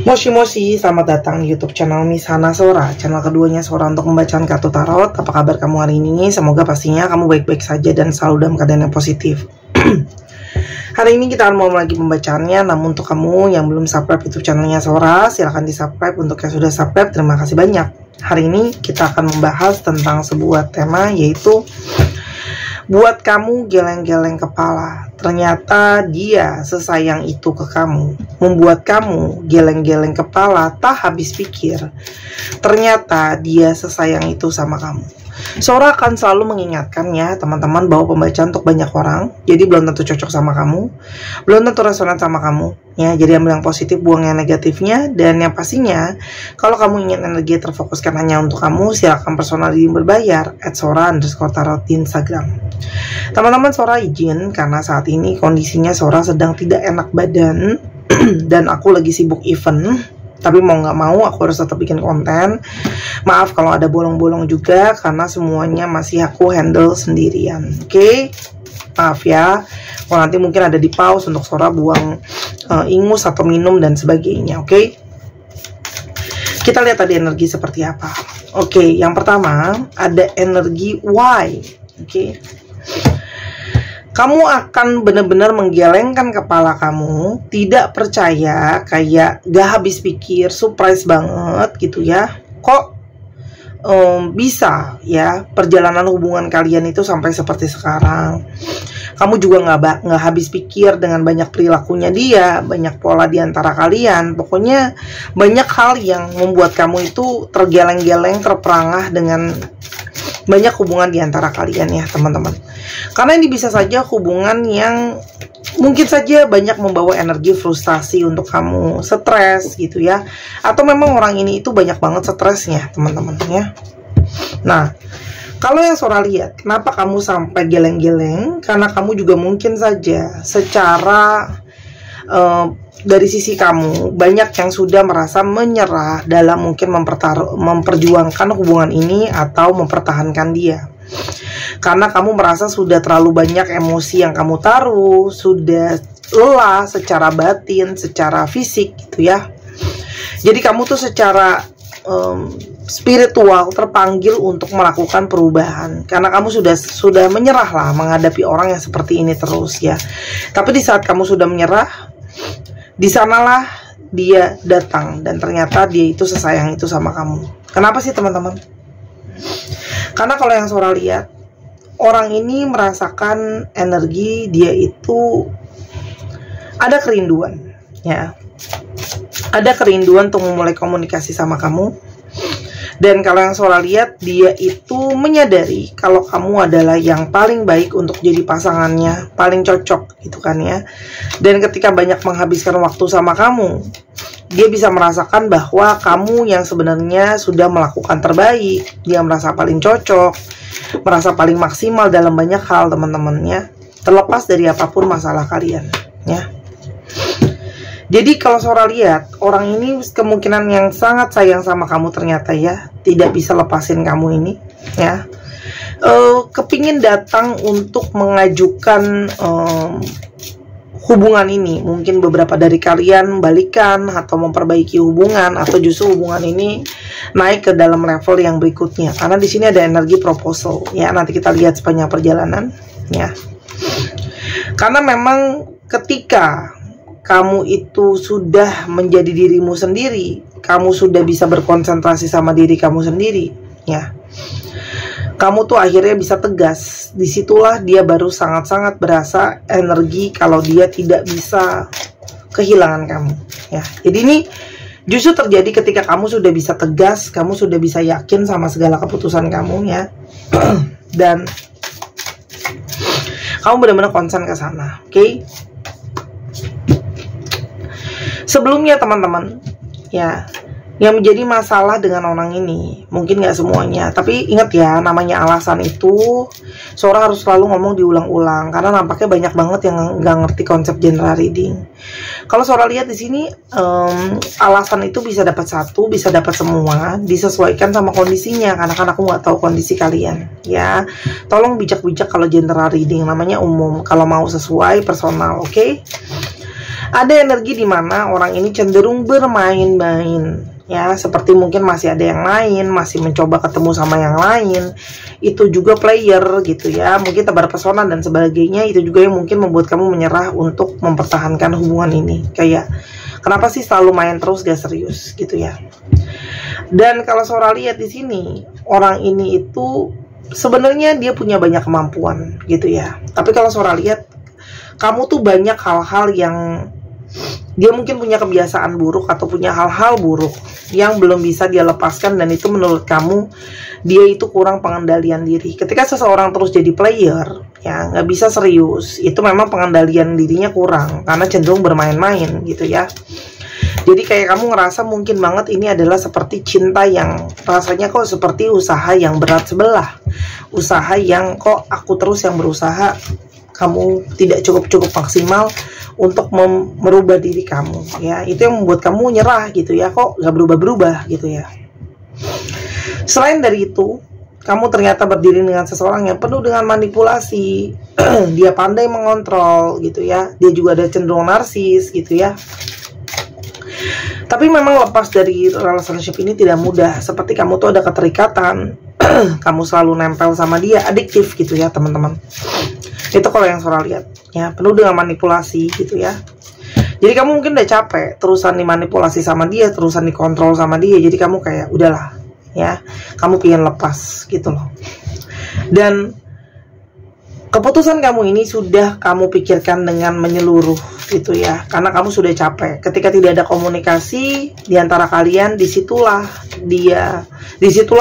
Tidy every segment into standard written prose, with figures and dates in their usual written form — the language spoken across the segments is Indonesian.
Moshi Moshi, selamat datang di YouTube channel Miss Hana Sora, channel keduanya Sora untuk membacakan kartu tarot. Apa kabar kamu hari ini? Semoga pastinya kamu baik-baik saja dan selalu dalam keadaan yang positif. Hari ini kita akan mau lagi pembacaannya, namun untuk kamu yang belum subscribe YouTube channelnya Sora, silahkan di subscribe. Untuk yang sudah subscribe, terima kasih banyak. Hari ini kita akan membahas tentang sebuah tema, yaitu buat kamu geleng-geleng kepala. Ternyata dia sesayang itu ke kamu, membuat kamu geleng-geleng kepala tak habis pikir. Ternyata dia sesayang itu sama kamu. Sora akan selalu mengingatkan ya teman-teman bahwa pembacaan untuk banyak orang, jadi belum tentu cocok sama kamu, belum tentu resonan sama kamu ya. Jadi ambil yang positif, buang yang negatifnya. Dan yang pastinya kalau kamu ingin energi terfokuskan hanya untuk kamu, silakan personal reading berbayar @sora_tarot di Instagram. Teman-teman, Sora izin karena saat ini kondisinya Sora sedang tidak enak badan dan aku lagi sibuk event. Tapi mau nggak mau aku harus tetap bikin konten. Maaf kalau ada bolong-bolong juga karena semuanya masih aku handle sendirian. Oke? Maaf ya kalau nanti mungkin ada di pause untuk Sora buang ingus atau minum dan sebagainya. Oke? Kita lihat tadi energi seperti apa. Oke, yang pertama ada energi Y. Oke, kamu akan benar-benar menggelengkan kepala kamu, tidak percaya, kayak gak habis pikir, surprise banget gitu ya. Kok bisa ya perjalanan hubungan kalian itu sampai seperti sekarang. Kamu juga nggak habis pikir dengan banyak perilakunya dia, banyak pola di antara kalian. Pokoknya banyak hal yang membuat kamu itu tergeleng-geleng, terperangah dengan banyak hubungan di antara kalian ya teman-teman. Karena ini bisa saja hubungan yang mungkin saja banyak membawa energi frustasi untuk kamu, stres gitu ya. Atau memang orang ini itu banyak banget stresnya teman-teman ya. Nah, kalau yang Sora lihat, kenapa kamu sampai geleng-geleng? Karena kamu juga mungkin saja secara dari sisi kamu banyak yang sudah merasa menyerah dalam mungkin memperjuangkan hubungan ini atau mempertahankan dia. Karena kamu merasa sudah terlalu banyak emosi yang kamu taruh, sudah lelah secara batin, secara fisik gitu ya. Jadi kamu tuh secara spiritual terpanggil untuk melakukan perubahan. Karena kamu sudah menyerah lah menghadapi orang yang seperti ini terus ya. Tapi di saat kamu sudah menyerah, di sanalah dia datang dan ternyata dia itu sesayang itu sama kamu. Kenapa sih teman-teman? Karena kalau yang Sora lihat, orang ini merasakan energi dia itu ada kerinduan ya. Ada kerinduan untuk memulai komunikasi sama kamu. Dan kalau yang Sora lihat, dia itu menyadari kalau kamu adalah yang paling baik untuk jadi pasangannya, paling cocok gitu kan ya. Dan ketika banyak menghabiskan waktu sama kamu, dia bisa merasakan bahwa kamu yang sebenarnya sudah melakukan terbaik. Dia merasa paling cocok, merasa paling maksimal dalam banyak hal teman-temannya, terlepas dari apapun masalah kalian ya. Jadi kalau Sora lihat, orang ini kemungkinan yang sangat sayang sama kamu ternyata ya, tidak bisa lepasin kamu ini ya. Kepingin datang untuk mengajukan hubungan ini. Mungkin beberapa dari kalian balikan atau memperbaiki hubungan, atau justru hubungan ini naik ke dalam level yang berikutnya. Karena di sini ada energi proposal ya, nanti kita lihat sepanjang perjalanan ya. Karena memang ketika kamu itu sudah menjadi dirimu sendiri, kamu sudah bisa berkonsentrasi sama diri kamu sendiri ya. Kamu tuh akhirnya bisa tegas. Disitulah dia baru sangat-sangat berasa energi kalau dia tidak bisa kehilangan kamu ya. Jadi ini justru terjadi ketika kamu sudah bisa tegas, kamu sudah bisa yakin sama segala keputusan kamu ya. Dan kamu benar-benar konsen ke sana, oke? Sebelumnya teman-teman ya, yang menjadi masalah dengan orang ini mungkin nggak semuanya, tapi ingat ya, namanya alasan itu Sora harus selalu ngomong diulang-ulang karena nampaknya banyak banget yang nggak ngerti konsep general reading. Kalau Sora lihat di sini, alasan itu bisa dapat satu, bisa dapat semua, disesuaikan sama kondisinya. Karena kan aku nggak tahu kondisi kalian ya. Tolong bijak-bijak kalau general reading, namanya umum. Kalau mau sesuai personal, oke? Ada energi di mana orang ini cenderung bermain-main, ya, seperti mungkin masih ada yang lain, masih mencoba ketemu sama yang lain. Itu juga player gitu ya, mungkin tebar pesona dan sebagainya. Itu juga yang mungkin membuat kamu menyerah untuk mempertahankan hubungan ini. Kayak, kenapa sih selalu main terus gak serius gitu ya. Dan kalau Sora lihat di sini, orang ini itu sebenarnya dia punya banyak kemampuan gitu ya. Tapi kalau Sora lihat, kamu tuh banyak hal-hal yang dia mungkin punya kebiasaan buruk atau punya hal-hal buruk yang belum bisa dia lepaskan, dan itu menurut kamu dia itu kurang pengendalian diri. Ketika seseorang terus jadi player, ya nggak bisa serius, itu memang pengendalian dirinya kurang karena cenderung bermain-main gitu ya. Jadi kayak kamu ngerasa mungkin banget ini adalah seperti cinta yang rasanya kok seperti usaha yang berat sebelah, usaha yang kok aku terus yang berusaha, kamu tidak cukup maksimal untuk merubah diri kamu ya. Itu yang membuat kamu nyerah gitu ya, kok gak berubah-berubah gitu ya. Selain dari itu, kamu ternyata berdiri dengan seseorang yang penuh dengan manipulasi. Dia pandai mengontrol gitu ya. Dia juga ada cenderung narsis gitu ya. Tapi memang lepas dari relationship ini tidak mudah. Seperti kamu tuh ada keterikatan, kamu selalu nempel sama dia, adiktif gitu ya teman-teman. Itu kalau yang Sora lihat ya, penuh dengan manipulasi gitu ya. Jadi kamu mungkin udah capek terusan dimanipulasi sama dia, terusan dikontrol sama dia. Jadi kamu kayak udahlah ya, kamu pengen lepas gitu loh. Dan keputusan kamu ini sudah kamu pikirkan dengan menyeluruh gitu ya, karena kamu sudah capek. Ketika tidak ada komunikasi di antara kalian, disitulah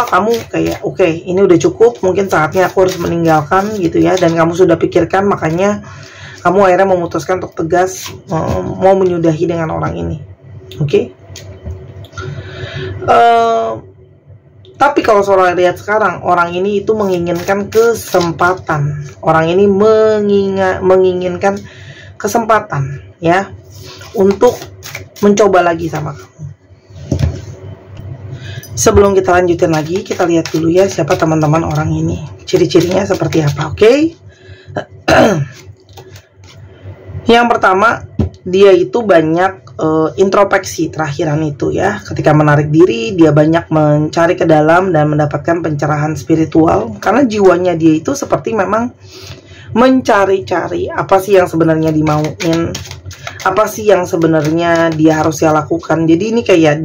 kamu kayak oke, ini udah cukup, mungkin saatnya aku harus meninggalkan gitu ya. Dan kamu sudah pikirkan, makanya kamu akhirnya memutuskan untuk tegas mau menyudahi dengan orang ini. Oke. Tapi kalau Sora lihat sekarang, orang ini itu menginginkan kesempatan. Orang ini menginginkan kesempatan ya untuk mencoba lagi sama kamu. Sebelum kita lanjutin lagi, kita lihat dulu ya siapa teman-teman orang ini, ciri-cirinya seperti apa. Oke. Yang pertama, dia itu banyak introspeksi terakhiran itu ya. Ketika menarik diri, dia banyak mencari ke dalam dan mendapatkan pencerahan spiritual, karena jiwanya dia itu seperti memang mencari-cari apa sih yang sebenarnya dimauin, apa sih yang sebenarnya dia harusnya lakukan. Jadi ini kayak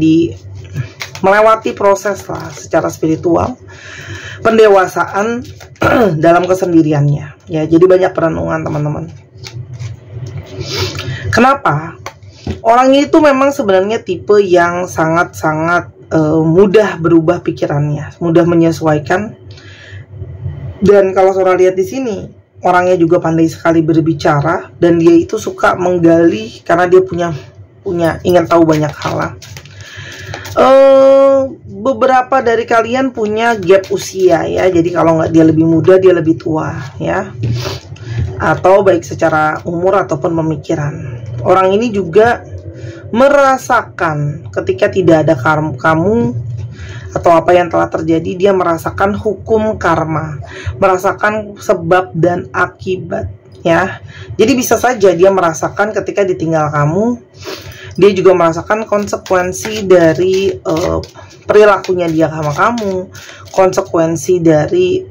melewati proses lah secara spiritual, pendewasaan dalam kesendiriannya ya. Jadi banyak perenungan teman-teman. Kenapa? Orang itu memang sebenarnya tipe yang sangat-sangat mudah berubah pikirannya, mudah menyesuaikan. Dan kalau Sora lihat di sini, orangnya juga pandai sekali berbicara, dan dia itu suka menggali karena dia punya ingin tahu banyak hal. Beberapa dari kalian punya gap usia ya. Jadi kalau nggak dia lebih muda, dia lebih tua ya, atau baik secara umur ataupun pemikiran. Orang ini juga merasakan ketika tidak ada kamu atau apa yang telah terjadi, dia merasakan hukum karma, merasakan sebab dan akibat ya. Jadi bisa saja dia merasakan ketika ditinggal kamu, dia juga merasakan konsekuensi dari perilakunya dia sama kamu, konsekuensi dari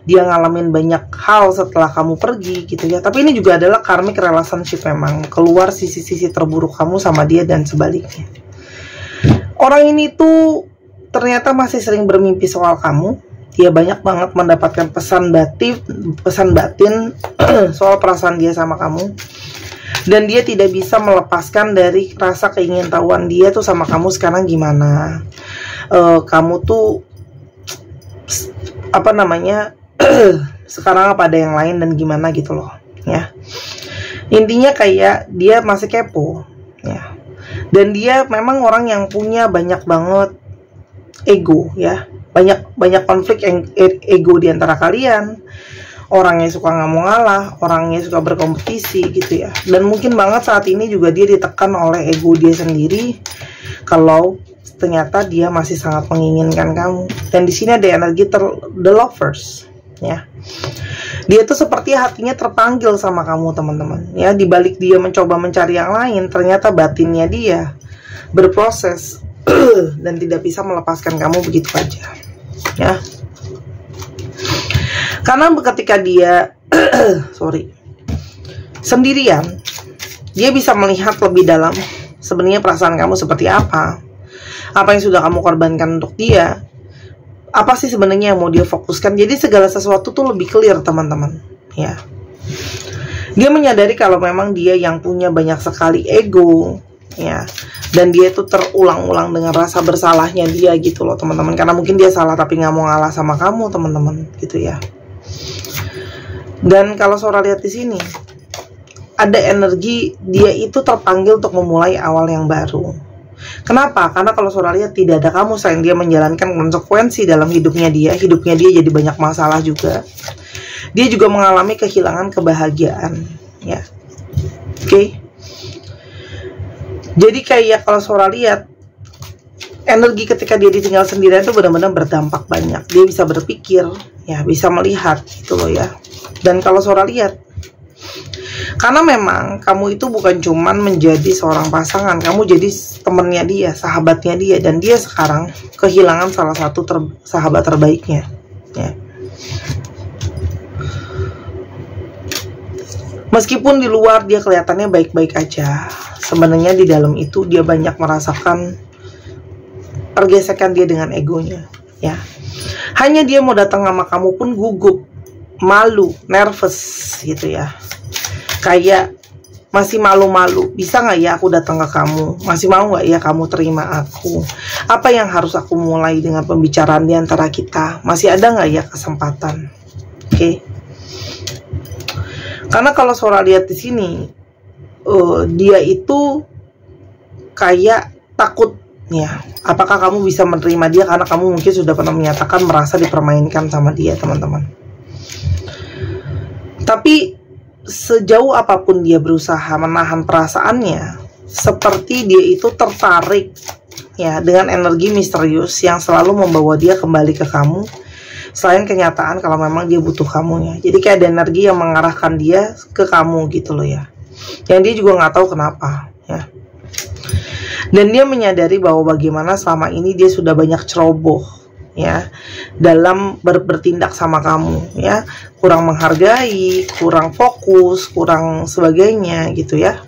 dia ngalamin banyak hal setelah kamu pergi gitu ya. Tapi ini juga adalah karmic relationship, memang keluar sisi-sisi terburuk kamu sama dia dan sebaliknya. Orang ini tuh ternyata masih sering bermimpi soal kamu. Dia banyak banget mendapatkan pesan batin soal perasaan dia sama kamu. Dan dia tidak bisa melepaskan dari rasa keingintahuan dia tuh sama kamu sekarang gimana. Kamu tuh sekarang apa ada yang lain dan gimana gitu loh ya. Intinya kayak dia masih kepo ya. Dan dia memang orang yang punya banyak banget ego ya. Banyak konflik ego di antara kalian. Orangnya suka nggak mau ngalah, orangnya suka berkompetisi gitu ya. Dan mungkin banget saat ini juga dia ditekan oleh ego dia sendiri, kalau ternyata dia masih sangat menginginkan kamu. Dan di sini ada energi the lovers ya. Dia tuh seperti hatinya terpanggil sama kamu, teman-teman. Ya, dibalik dia mencoba mencari yang lain, ternyata batinnya dia berproses dan tidak bisa melepaskan kamu begitu aja. Ya. Karena ketika dia sendirian, dia bisa melihat lebih dalam sebenarnya perasaan kamu seperti apa yang sudah kamu korbankan untuk dia. Apa sih sebenarnya yang mau dia fokuskan? Jadi segala sesuatu tuh lebih clear, teman-teman. Ya, dia menyadari kalau memang dia yang punya banyak sekali ego, ya, dan dia itu terulang-ulang dengan rasa bersalahnya dia gitu loh, teman-teman. Karena mungkin dia salah tapi nggak mau ngalah sama kamu, teman-teman, gitu ya. Dan kalau Sora lihat di sini, ada energi dia itu terpanggil untuk memulai awal yang baru. Kenapa? Karena kalau Sora lihat tidak ada kamu selain dia menjalankan konsekuensi dalam hidupnya dia jadi banyak masalah juga. Dia juga mengalami kehilangan kebahagiaan, ya. Oke. Jadi kayak kalau Sora lihat, energi ketika dia ditinggal sendirian itu benar-benar berdampak banyak. Dia bisa berpikir, ya, bisa melihat gitu loh ya. Dan kalau Sora lihat, karena memang kamu itu bukan cuman menjadi seorang pasangan, kamu jadi temennya dia, sahabatnya dia, dan dia sekarang kehilangan salah satu sahabat terbaiknya, ya. Meskipun di luar dia kelihatannya baik-baik aja, sebenarnya di dalam itu dia banyak merasakan pergesekan dia dengan egonya, ya. Hanya dia mau datang sama kamu pun gugup, malu, nervous gitu ya. Kayak masih malu-malu, bisa nggak ya aku datang ke kamu? Masih mau nggak ya kamu terima aku? Apa yang harus aku mulai dengan pembicaraan di antara kita? Masih ada nggak ya kesempatan? Oke. Karena kalau Sora lihat di sini, dia itu kayak takut, ya. Apakah kamu bisa menerima dia karena kamu mungkin sudah pernah menyatakan merasa dipermainkan sama dia, teman-teman. Tapi sejauh apapun dia berusaha menahan perasaannya, seperti dia itu tertarik, ya, dengan energi misterius yang selalu membawa dia kembali ke kamu, selain kenyataan kalau memang dia butuh kamunya. Jadi kayak ada energi yang mengarahkan dia ke kamu gitu loh ya, yang dia juga nggak tahu kenapa, ya. Dan dia menyadari bahwa bagaimana selama ini dia sudah banyak ceroboh, ya, dalam bertindak sama kamu, ya, kurang menghargai, kurang fokus, kurang sebagainya gitu ya.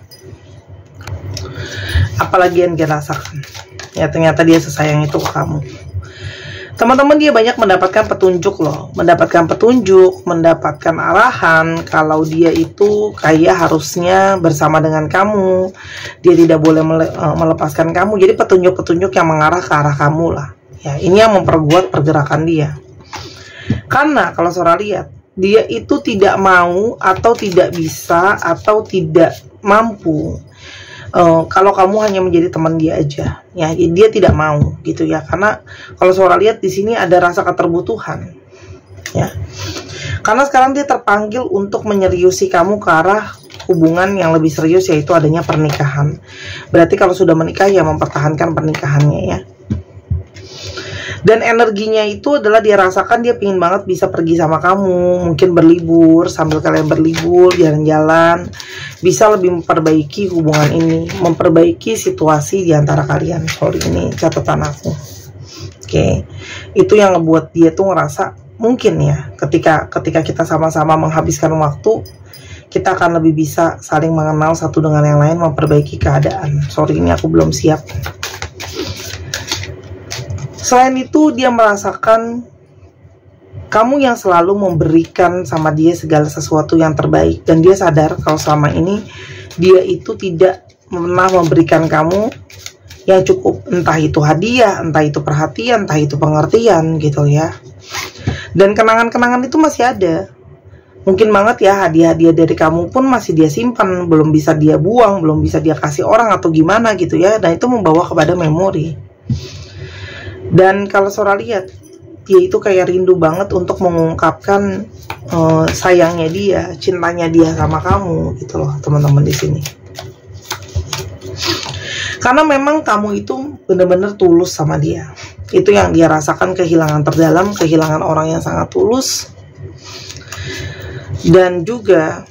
Apalagi yang dia rasakan, ya, ternyata dia sesayang itu ke kamu. Teman-teman, dia banyak mendapatkan petunjuk loh, mendapatkan arahan kalau dia itu kayak harusnya bersama dengan kamu, dia tidak boleh melepaskan kamu. Jadi petunjuk-petunjuk yang mengarah ke arah kamu lah. Ya, ini yang memperkuat pergerakan dia. Karena kalau Sora lihat, dia itu tidak mau atau tidak bisa atau tidak mampu kalau kamu hanya menjadi teman dia aja. Ya, dia tidak mau gitu ya. Karena kalau Sora lihat di sini ada rasa keterbutuhan. Ya. Karena sekarang dia terpanggil untuk menyeriusi kamu ke arah hubungan yang lebih serius, yaitu adanya pernikahan. Berarti kalau sudah menikah ya mempertahankan pernikahannya ya. Dan energinya itu adalah dia rasakan dia pingin banget bisa pergi sama kamu, mungkin berlibur, sambil kalian berlibur, jalan-jalan, bisa lebih memperbaiki hubungan ini, memperbaiki situasi di antara kalian. Sorry, ini catatan aku. Oke. Itu yang ngebuat dia tuh ngerasa mungkin ya, ketika kita sama-sama menghabiskan waktu, kita akan lebih bisa saling mengenal satu dengan yang lain, memperbaiki keadaan. Sorry, ini aku belum siap. Selain itu, dia merasakan kamu yang selalu memberikan sama dia segala sesuatu yang terbaik. Dan dia sadar kalau selama ini dia itu tidak pernah memberikan kamu yang cukup. Entah itu hadiah, entah itu perhatian, entah itu pengertian gitu ya. Dan kenangan-kenangan itu masih ada. Mungkin banget ya hadiah-hadiah dari kamu pun masih dia simpan, belum bisa dia buang, belum bisa dia kasih orang atau gimana gitu ya. Dan itu membawa kepada memori. Dan kalau Sora lihat, dia itu kayak rindu banget untuk mengungkapkan sayangnya dia, cintanya dia sama kamu gitu loh, teman-teman di sini. Karena memang kamu itu benar-benar tulus sama dia. Itu yang dia rasakan, kehilangan terdalam, kehilangan orang yang sangat tulus. Dan juga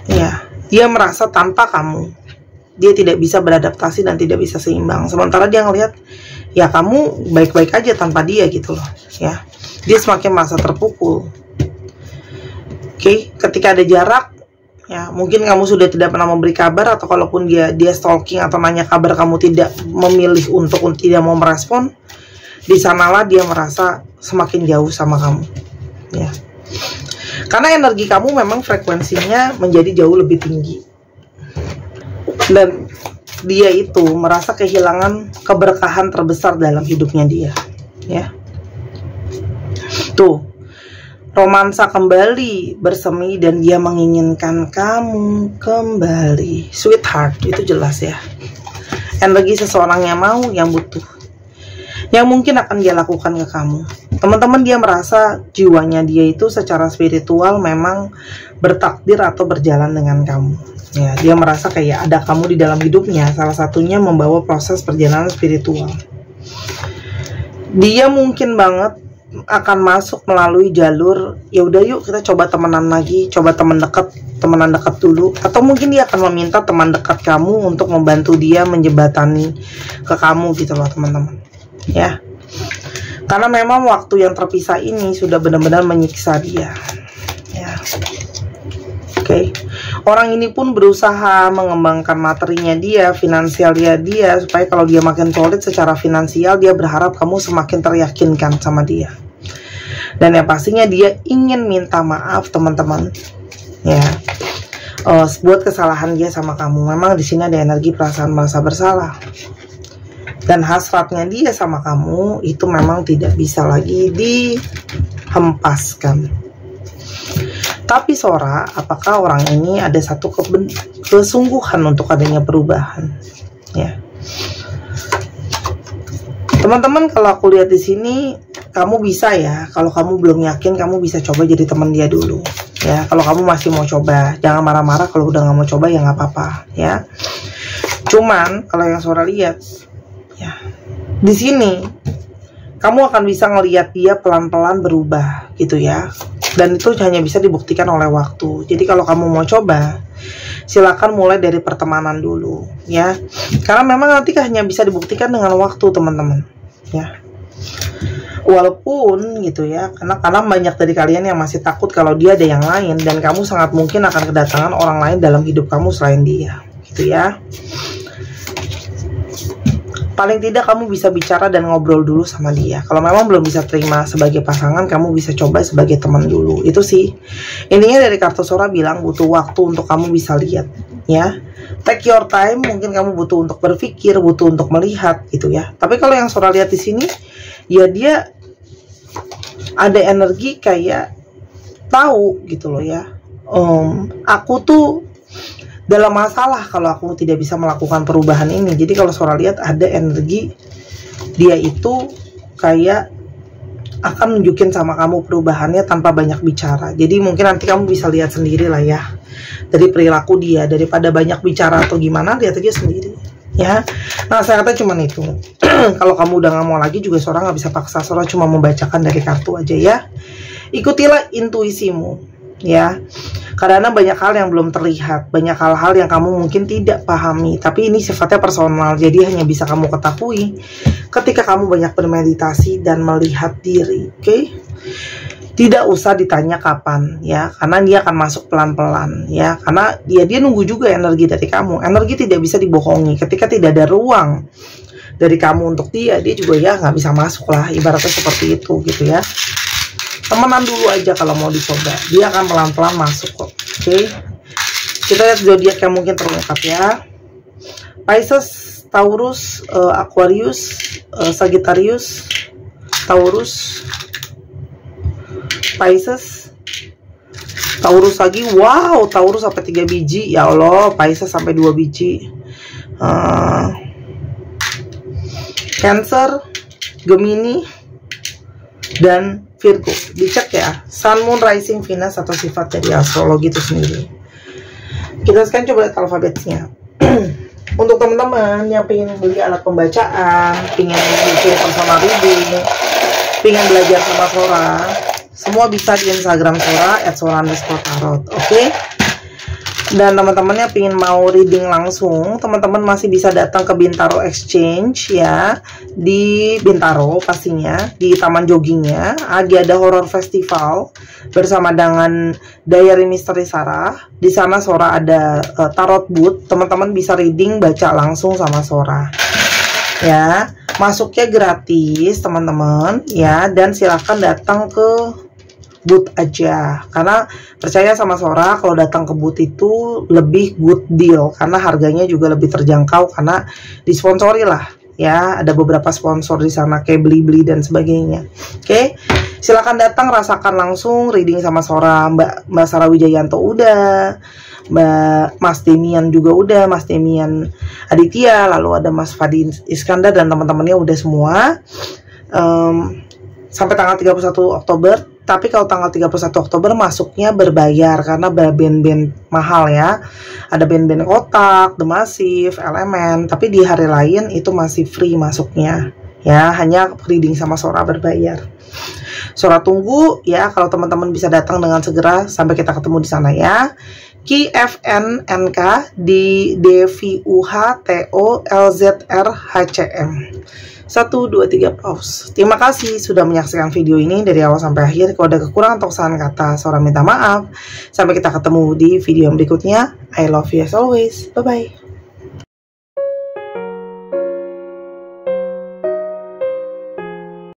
ya, dia merasa tanpa kamu dia tidak bisa beradaptasi dan tidak bisa seimbang. Sementara dia ngelihat ya kamu baik-baik aja tanpa dia gitu loh ya. Dia semakin merasa terpukul. Oke, ketika ada jarak ya, mungkin kamu sudah tidak pernah memberi kabar, atau kalaupun dia stalking atau nanya kabar, kamu tidak memilih untuk tidak mau merespon. Di sanalah dia merasa semakin jauh sama kamu ya. Karena energi kamu memang frekuensinya menjadi jauh lebih tinggi. Dan dia itu merasa kehilangan keberkahan terbesar dalam hidupnya dia ya. Tuh, romansa kembali bersemi dan dia menginginkan kamu kembali. Sweetheart, itu jelas ya. Energi seseorang yang mau, yang butuh, yang mungkin akan dia lakukan ke kamu. Teman-teman, dia merasa jiwanya dia itu secara spiritual memang bertakdir atau berjalan dengan kamu ya. Dia merasa kayak ada kamu di dalam hidupnya, salah satunya membawa proses perjalanan spiritual. Dia mungkin banget akan masuk melalui jalur ya udah yuk kita coba temenan lagi, coba temenan dekat dulu, atau mungkin dia akan meminta teman dekat kamu untuk membantu dia menjembatani ke kamu gitu loh teman-teman ya. Karena memang waktu yang terpisah ini sudah benar-benar menyiksa dia ya. Oke. Orang ini pun berusaha mengembangkan materinya dia, finansialnya dia, supaya kalau dia makin solid secara finansial, dia berharap kamu semakin teryakinkan sama dia. Dan yang pastinya dia ingin minta maaf teman-teman ya, buat kesalahan dia sama kamu. Memang di sini ada energi perasaan merasa bersalah. Dan hasratnya dia sama kamu itu memang tidak bisa lagi dihempaskan. Tapi Sora, apakah orang ini ada satu kesungguhan untuk adanya perubahan? Ya, teman-teman, kalau aku lihat di sini, kamu bisa ya. Kalau kamu belum yakin, kamu bisa coba jadi teman dia dulu. Ya, kalau kamu masih mau coba, jangan marah-marah. Kalau udah nggak mau coba ya nggak apa-apa. Ya, cuman kalau yang Sora lihat, ya, di sini kamu akan bisa ngelihat dia pelan-pelan berubah gitu ya. Dan itu hanya bisa dibuktikan oleh waktu. Jadi kalau kamu mau coba, silakan mulai dari pertemanan dulu ya. Karena memang nanti hanya bisa dibuktikan dengan waktu teman-teman ya. Walaupun gitu ya, karena banyak dari kalian yang masih takut kalau dia ada yang lain, dan kamu sangat mungkin akan kedatangan orang lain dalam hidup kamu selain dia gitu ya. Paling tidak kamu bisa bicara dan ngobrol dulu sama dia. Kalau memang belum bisa terima sebagai pasangan, kamu bisa coba sebagai teman dulu. Itu sih intinya dari kartu Sora bilang butuh waktu untuk kamu bisa lihat ya. Take your time, mungkin kamu butuh untuk berpikir, butuh untuk melihat gitu ya. Tapi kalau yang Sora lihat di sini ya, dia ada energi kayak tahu gitu loh ya. Aku tuh dalam masalah kalau aku tidak bisa melakukan perubahan ini. Jadi kalau Sora lihat ada energi dia itu kayak akan nunjukin sama kamu perubahannya tanpa banyak bicara. Jadi mungkin nanti kamu bisa lihat sendiri lah ya dari perilaku dia, daripada banyak bicara atau gimana, lihat aja sendiri ya. Nah, saya kata cuman itu. Kalau kamu udah nggak mau lagi juga, Sora nggak bisa paksa. Sora cuma membacakan dari kartu aja ya. Ikutilah intuisimu ya. Karena banyak hal yang belum terlihat, banyak hal-hal yang kamu mungkin tidak pahami, tapi ini sifatnya personal, jadi hanya bisa kamu ketahui ketika kamu banyak bermeditasi dan melihat diri. Oke? Tidak usah ditanya kapan ya, karena dia akan masuk pelan-pelan ya, karena dia nunggu juga energi dari kamu. Energi tidak bisa dibohongi. Ketika tidak ada ruang dari kamu untuk dia juga ya nggak bisa masuk lah, ibaratnya seperti itu gitu ya. Temenan dulu aja kalau mau dicoba, dia akan pelan-pelan masuk kok. Oke, kita lihat zodiak yang mungkin terungkap ya. Pisces, Taurus, Aquarius, Sagittarius, Taurus, Pisces, Taurus lagi. Wow, Taurus sampai 3 biji. Ya Allah, Pisces sampai 2 biji. Cancer, Gemini, dan Virgo. Dicek ya Sun, Moon, Rising, Venus atau sifat dari astrologi itu sendiri. Kita sekarang coba lihat alfabetnya. Untuk teman-teman yang pengen beli alat pembacaan, pengen bikin personal reading, pengen belajar sama Sora Semua bisa di Instagram Sora @sora_tarot. Oke. Dan teman-temannya pingin mau reading langsung, teman-teman masih bisa datang ke Bintaro Exchange ya, di Bintaro pastinya, di Taman Joggingnya. Lagi ada horror festival bersama dengan Diary Misteri Sarah. Di sana Sora ada tarot booth, teman-teman bisa reading baca langsung sama Sora ya. Masuknya gratis teman-teman ya, dan silahkan datang ke booth aja, karena percaya sama Sora kalau datang ke booth itu lebih good deal, karena harganya juga lebih terjangkau karena disponsori lah ya, ada beberapa sponsor di sana kayak Blibli dan sebagainya. Oke, silakan datang rasakan langsung reading sama Sora. Mbak Sarah Wijayanto udah, Mas Demian juga udah, Mas Demian Aditya, lalu ada Mas Fadi Iskandar dan teman-temannya udah semua sampai tanggal 31 Oktober. Tapi kalau tanggal 31 Oktober masuknya berbayar karena band-band mahal ya. Ada band-band Kotak, The Massive, Elemen. Tapi di hari lain itu masih free masuknya ya, hanya reading sama Sora berbayar. Sora tunggu ya, kalau teman-teman bisa datang dengan segera. Sampai kita ketemu di sana ya. KFNNK di DVUHTOLZRHCM 1, 2, 3 pause. Terima kasih sudah menyaksikan video ini dari awal sampai akhir. Kalau ada kekurangan atau kesalahan kata, Sora minta maaf. Sampai kita ketemu di video yang berikutnya. I love you as always. Bye-bye.